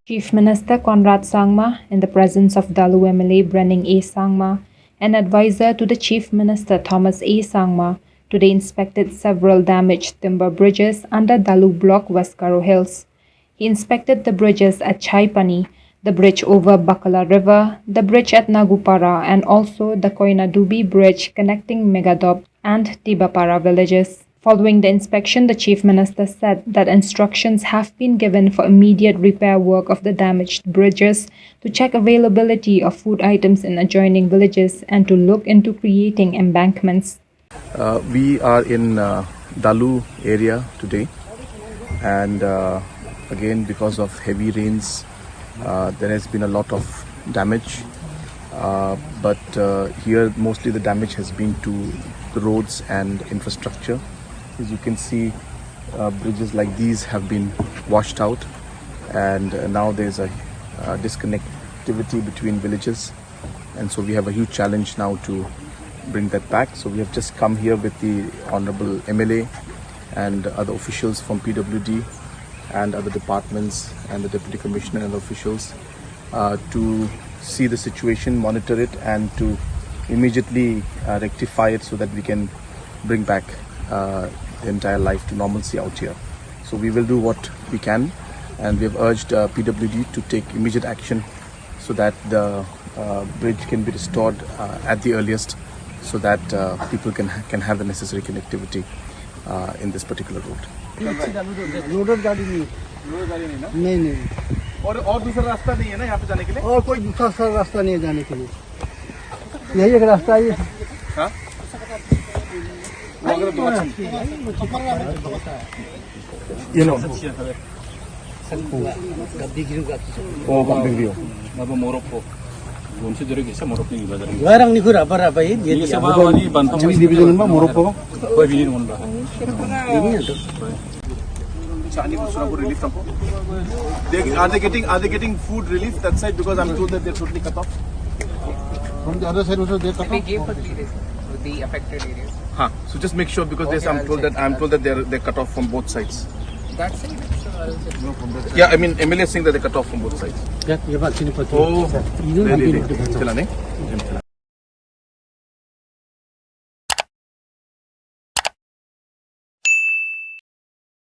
Chief Minister Conrad Sangma, in the presence of Dalu MLA Brenning A. Sangma, and advisor to the Chief Minister Thomas A. Sangma, today inspected several damaged timber bridges under Dalu Block West Karo Hills. He inspected the bridges at Chaipani, the bridge over Bakala River, the bridge at Nagupara, and also the Koinadubi Bridge connecting Megadop and Tibapara villages. Following the inspection, the Chief Minister said that instructions have been given for immediate repair work of the damaged bridges, to check availability of food items in adjoining villages, and to look into creating embankments. We are in Dalu area today, and again because of heavy rains there has been a lot of damage, but here mostly the damage has been to the roads and infrastructure. As you can see, bridges like these have been washed out, and now there's a disconnectivity between villages, and so we have a huge challenge now to bring that back. So we have just come here with the Honorable MLA and other officials from PWD and other departments and the Deputy Commissioner and officials to see the situation, monitor it, and to immediately rectify it so that we can bring back the entire life to normalcy out here. So we will do what we can, and we have urged PWD to take immediate action so that the bridge can be restored at the earliest, so that people can have the necessary connectivity in this particular road. Loader गाड़ी नहीं और दूसरा रास्ता नहीं है ना यहाँ पे जाने के लिए? और कोई दूसरा रास्ता नहीं है जाने के लिए, यही एक रास्ता है। हाँ? You know. Oh, Gambingio. Apa Morocco? Bonsi dari kisah Morocco ni bazar. Barang ni kurang apa ini? Dia sebab ni bantang. Cuma division mana Morocco? Kau ini mana? Ini ada. Chani Busra relief from. Are they getting food relief that side, because I'm told that they're totally cut off. From the other side also they cut off. We gave for 3 days the affected areas. Huh. So just make sure, because Okay, I'm told that they're cut off from both sides. That's it. Yeah, I mean MLA is saying that they cut off from both sides. Yeah, ये बात नहीं पता। Oh, really?